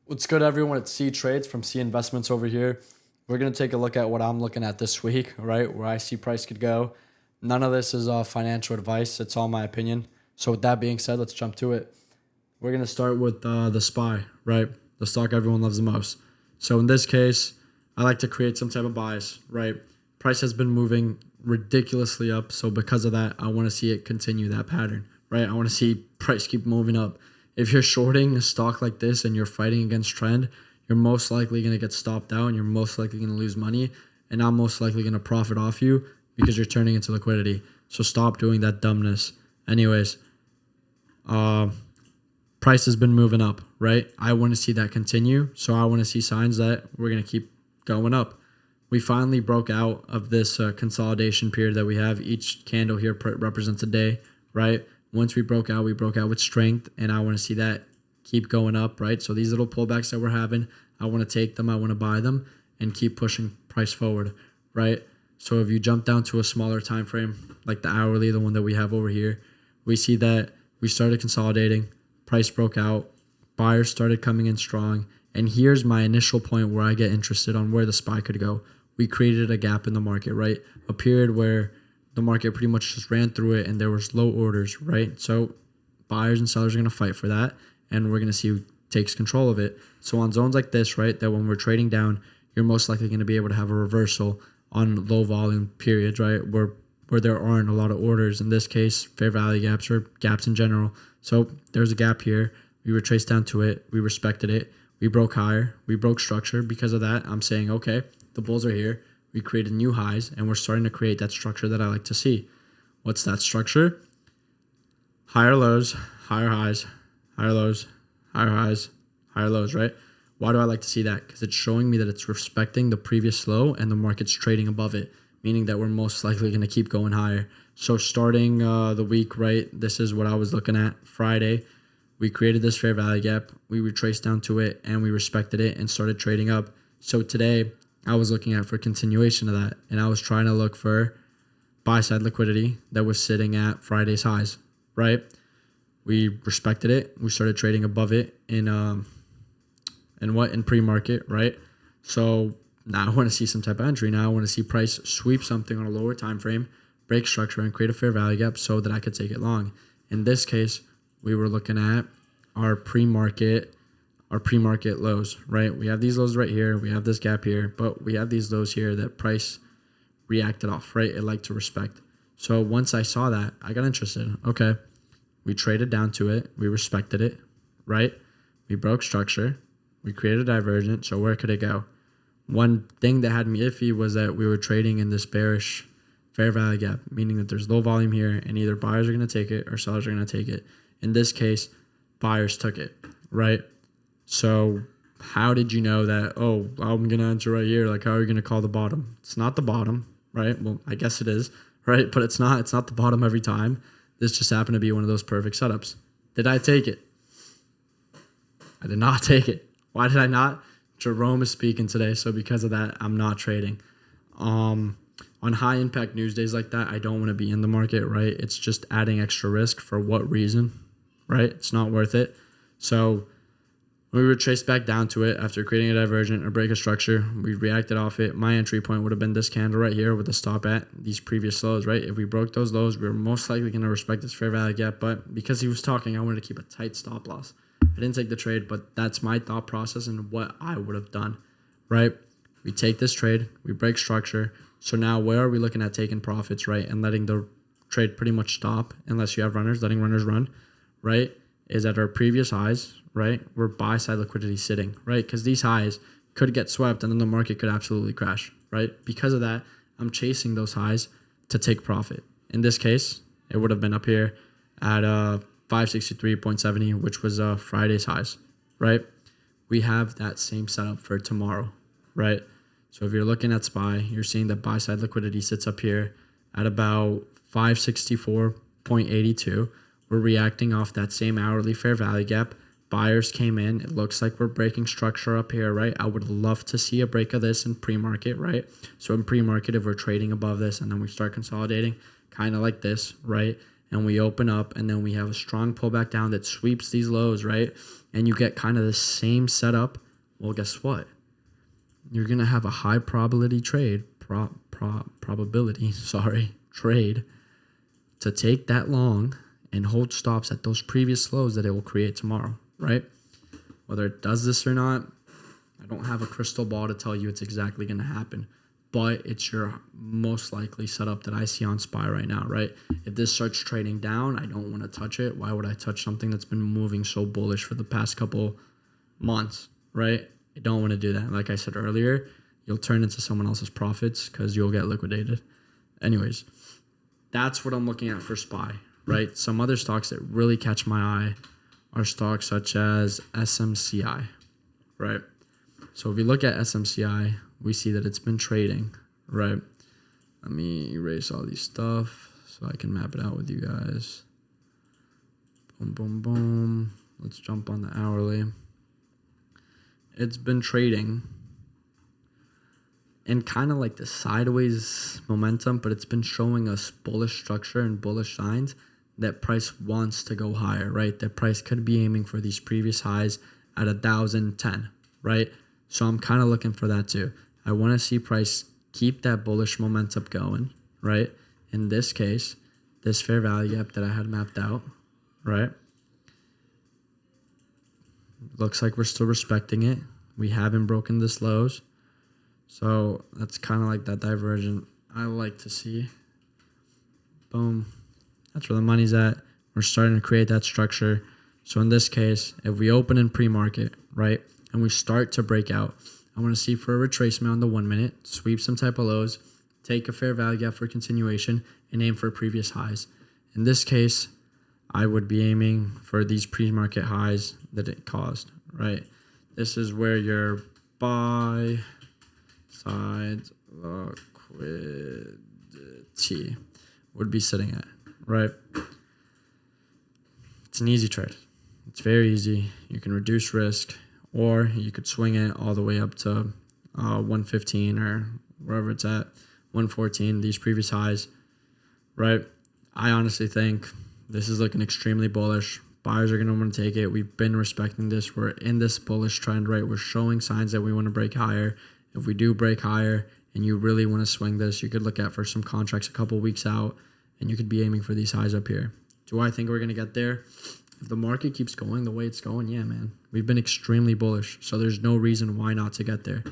What's good, everyone? It's C Trades from C Investments over here. We're going to take a look at what I'm looking at this week, right? Where I see price could go. None of this is financial advice. It's all my opinion. So, with that being said, let's jump to it. We're going to start with the SPY, right? The stock everyone loves the most. So, in this case, I like to create some type of bias, right? Price has been moving ridiculously up. So, because of that, I want to see it continue that pattern, right? I want to see price keep moving up. If you're shorting a stock like this and you're fighting against trend, you're most likely going to get stopped out and you're most likely going to lose money, and I'm most likely going to profit off you because you're turning into liquidity. So stop doing that dumbness. Anyways, price has been moving up, right? I want to see that continue. So I want to see signs that we're going to keep going up. We finally broke out of this consolidation period that we have. Each candle here represents a day, right? Once we broke out with strength, and I want to see that keep going up, right? So these little pullbacks that we're having, I want to take them, I want to buy them, and keep pushing price forward, right? So if you jump down to a smaller time frame, like the hourly, the one that we have over here, we see that we started consolidating, price broke out, buyers started coming in strong, and here's my initial point where I get interested on where the SPY could go. We created a gap in the market, right? A period where the market pretty much just ran through it and there was low orders, right? So buyers and sellers are going to fight for that, and we're going to see who takes control of it. So on zones like this, right, that when we're trading down, you're most likely going to be able to have a reversal on low volume periods, right, where there aren't a lot of orders. In this case, fair value gaps or gaps in general. So there's a gap here. We retraced down to it. We respected it. We broke higher. We broke structure. Because of that, I'm saying, okay, the bulls are here. We created new highs, and we're starting to create that structure that I like to see. What's that structure? Higher lows, higher highs, higher lows, higher highs, higher lows, right? Why do I like to see that? Because it's showing me that it's respecting the previous low and the market's trading above it, meaning that we're most likely going to keep going higher. So starting the week, right, this is what I was looking at. Friday, we created this fair value gap. We retraced down to it, and we respected it and started trading up. So today, I was looking at for continuation of that, and I was trying to look for buy side liquidity that was sitting at Friday's highs, right? We respected it. We started trading above it in pre-market, right? So now I want to see some type of entry. Now I want to see price sweep something on a lower time frame, break structure, and create a fair value gap so that I could take it long. In this case, we were looking at our pre-market lows, right? We have these lows right here. We have this gap here, but we have these lows here that price reacted off, right? It liked to respect. So once I saw that, I got interested. Okay, we traded down to it. We respected it, right? We broke structure. We created a divergent. So where could it go? One thing that had me iffy was that we were trading in this bearish fair value gap, meaning that there's low volume here, and either buyers are going to take it or sellers are going to take it. In this case, buyers took it, right? So how did you know that, oh, I'm going to enter right here? Like, how are you going to call the bottom? It's not the bottom, right? Well, I guess it is, right? But it's not the bottom every time. This just happened to be one of those perfect setups. Did I take it? I did not take it. Why did I not? Jerome is speaking today, so because of that, I'm not trading. On high impact news days like that, I don't want to be in the market, right? It's just adding extra risk. For what reason, right? It's not worth it. So we retraced back down to it after creating a divergent or break of structure. We reacted off it. My entry point would have been this candle right here with the stop at these previous lows, right? If we broke those lows, we were most likely going to respect this fair value gap. But because he was talking, I wanted to keep a tight stop loss. I didn't take the trade, but that's my thought process and what I would have done, right? We take this trade, we break structure. So now where are we looking at taking profits, right? And letting the trade pretty much stop unless you have runners, letting runners run, right? Is at our previous highs, right? Where buy side liquidity sitting, right? Because these highs could get swept and then the market could absolutely crash, right? Because of that, I'm chasing those highs to take profit. In this case, it would have been up here at 563.70, which was Friday's highs, right? We have that same setup for tomorrow, right? So if you're looking at SPY, you're seeing that buy side liquidity sits up here at about 564.82. We're reacting off that same hourly fair value gap. Buyers came in. It looks like we're breaking structure up here, right? I would love to see a break of this in pre-market, right? So in pre-market, if we're trading above this and then we start consolidating, kind of like this, right? and we open up, and then we have a strong pullback down that sweeps these lows, right? And you get kind of the same setup. Well, guess what? You're going to have a high probability trade, trade to take that long and hold stops at those previous lows that it will create tomorrow, right? Whether it does this or not, I don't have a crystal ball to tell you it's exactly going to happen, but it's your most likely setup that I see on SPY right now, right? If this starts trading down, I don't want to touch it. Why would I touch something that's been moving so bullish for the past couple months, right? I don't want to do that. Like I said earlier, you'll turn into someone else's profits because you'll get liquidated. Anyways, that's what I'm looking at for SPY, right? Some other stocks that really catch my eye are stocks such as SMCI, right? So if you look at SMCI, we see that it's been trading, right? Let me erase all these stuff so I can map it out with you guys. Boom, boom, boom. Let's jump on the hourly. It's been trading in kind of like the sideways momentum, but it's been showing us bullish structure and bullish signs that price wants to go higher, right? That price could be aiming for these previous highs at 1,010, right? So I'm kind of looking for that too. I want to see price keep that bullish momentum going, right? In this case, this fair value gap that I had mapped out, right? Looks like we're still respecting it. We haven't broken this lows. So that's kind of like that divergent I like to see. Boom. That's where the money's at. We're starting to create that structure. So in this case, if we open in pre-market, right, and we start to break out, I want to see for a retracement on the 1 minute, sweep some type of lows, take a fair value gap for continuation, and aim for previous highs. In this case, I would be aiming for these pre-market highs that it caused, right? This is where your buy side liquidity would be sitting at, right? It's an easy trade. It's very easy. You can reduce risk, or you could swing it all the way up to 115 or wherever it's at, 114, these previous highs, right? I honestly think this is looking extremely bullish. Buyers are going to want to take it. We've been respecting this. We're in this bullish trend, right? We're showing signs that we want to break higher. If we do break higher and you really want to swing this, you could look at for some contracts a couple weeks out, and you could be aiming for these highs up here. Do I think we're going to get there? If the market keeps going the way it's going, yeah, man. We've been extremely bullish, so there's no reason why not to get there.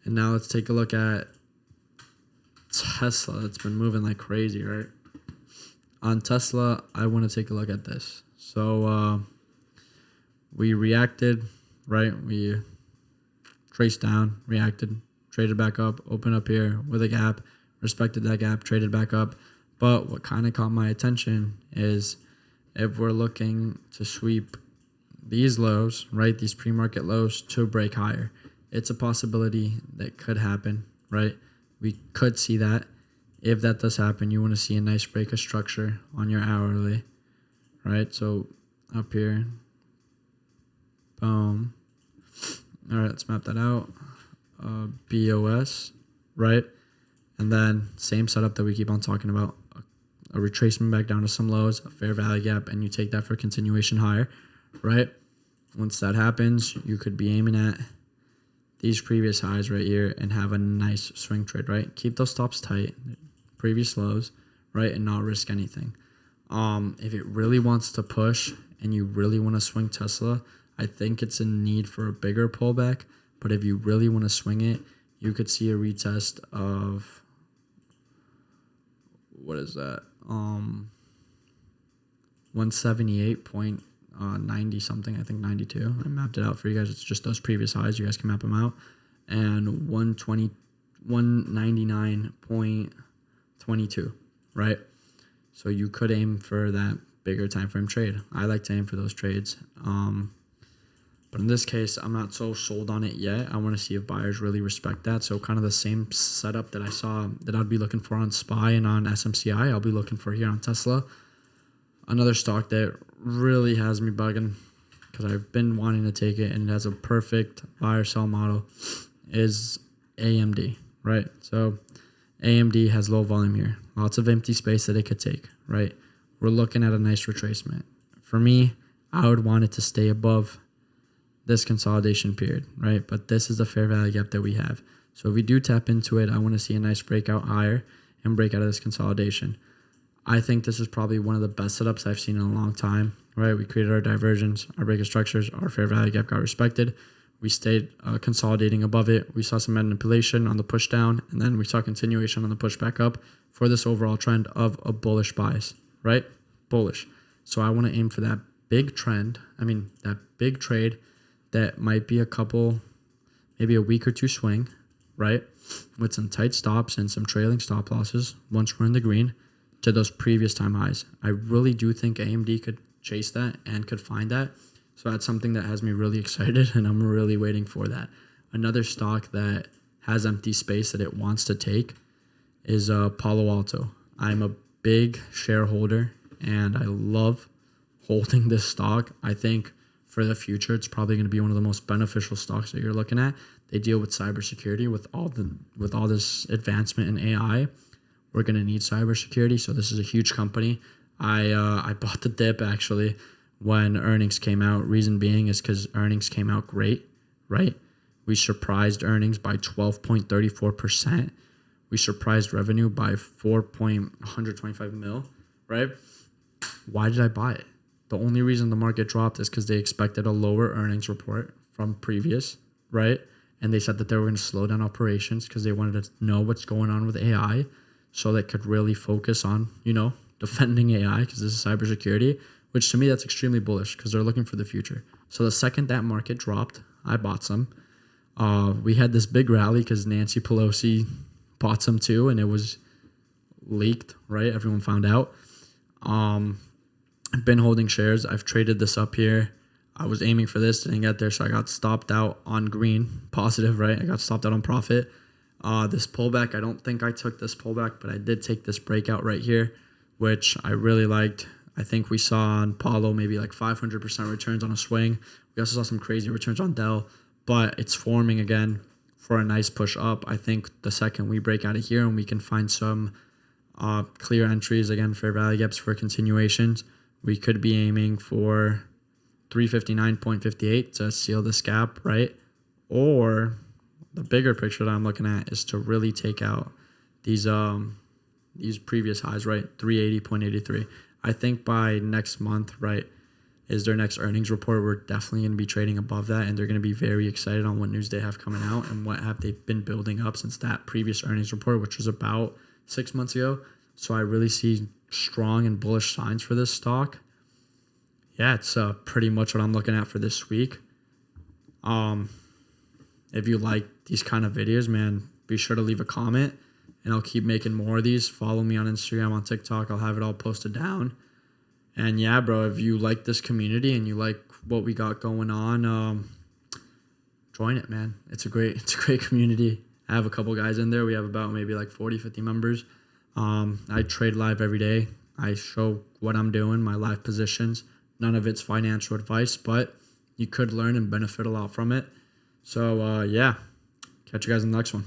And now let's take a look at Tesla. It's been moving like crazy, right? On Tesla, I want to take a look at this. So we reacted, right? We traced down, reacted, traded back up, opened up here with a gap, respected that gap, traded back up. But what kind of caught my attention is if we're looking to sweep these lows, right, these pre-market lows to break higher, it's a possibility that could happen, right? We could see that. If that does happen, you want to see a nice break of structure on your hourly, right? So up here, boom. All right, let's map that out. BOS, right? And then same setup that we keep on talking about. A retracement back down to some lows, a fair value gap, and you take that for continuation higher, right? Once that happens, you could be aiming at these previous highs right here and have a nice swing trade, right? Keep those stops tight, previous lows, right? And not risk anything. If it really wants to push and you really want to swing Tesla, I think it's in need for a bigger pullback. But if you really want to swing it, you could see a retest of, what is that? 178.90 something, I think 92. I mapped it out for you guys. It's just those previous highs. You guys can map them out. And 199.22, right? So you could aim for that bigger time frame trade. I like to aim for those trades. But in this case, I'm not so sold on it yet. I want to see if buyers really respect that. So kind of the same setup that I saw that I'd be looking for on SPY and on SMCI, I'll be looking for here on Tesla. Another stock that really has me bugging because I've been wanting to take it and it has a perfect buy or sell model is AMD, right? So AMD has low volume here. Lots of empty space that it could take, right? we're looking at a nice retracement. For me, I would want it to stay above this consolidation period, right? But this is the fair value gap that we have. So if we do tap into it, I want to see a nice breakout higher and break out of this consolidation. I think this is probably one of the best setups I've seen in a long time, right? We created our divergence, our breakout structures, our fair value gap got respected. We stayed consolidating above it. We saw some manipulation on the push down, and then we saw continuation on the push back up for this overall trend of a bullish bias, right? Bullish. So I want to aim for that big trend. That big trade that might be maybe a week or two swing, right? With some tight stops and some trailing stop losses once we're in the green to those previous time highs. I really do think AMD could chase that and could find that. So that's something that has me really excited, and I'm really waiting for that. Another stock that has empty space that it wants to take is Palo Alto. I'm a big shareholder, and I love holding this stock. I think for the future, it's probably going to be one of the most beneficial stocks that you're looking at. They deal with cybersecurity with all this advancement in AI. We're going to need cybersecurity, so this is a huge company. I bought the dip actually when earnings came out. Reason being is because earnings came out great, right? We surprised earnings by 12.34%. We surprised revenue by 4.125 mil, right? Why did I buy it? The only reason the market dropped is because they expected a lower earnings report from previous, right? And they said that they were going to slow down operations because they wanted to know what's going on with AI so they could really focus on, defending AI because this is cybersecurity, which to me, that's extremely bullish because they're looking for the future. So the second that market dropped, I bought some. We had this big rally because Nancy Pelosi bought some too, and it was leaked, right? Everyone found out. I've been holding shares. I've traded this up here. I was aiming for this, didn't get there, so I got stopped out on green, positive, right? I got stopped out on profit. This pullback, I don't think I took this pullback, but I did take this breakout right here, which I really liked. I think we saw on Palo maybe like 500% returns on a swing. We also saw some crazy returns on Dell, but it's forming again for a nice push up. I think the second we break out of here and we can find some clear entries, again, fair value gaps for continuations, we could be aiming for 359.58 to seal this gap, right? Or the bigger picture that I'm looking at is to really take out these previous highs, right? 380.83. I think by next month, right, is their next earnings report. We're definitely going to be trading above that, and they're going to be very excited on what news they have coming out and what have they been building up since that previous earnings report, which was about 6 months ago. So I really see strong and bullish signs for this stock. Yeah, it's pretty much what I'm looking at for this week. If you like these kind of videos, man, be sure to leave a comment, and I'll keep making more of these. Follow me on Instagram, on TikTok. I'll have it all posted down. And yeah, bro, if you like this community and you like what we got going on, join it, man. It's a great community. I have a couple guys in there. We have about maybe like 40, 50 members. I trade live every day. I show what I'm doing, my live positions. None of it's financial advice, but you could learn and benefit a lot from it. So, yeah, catch you guys in the next one.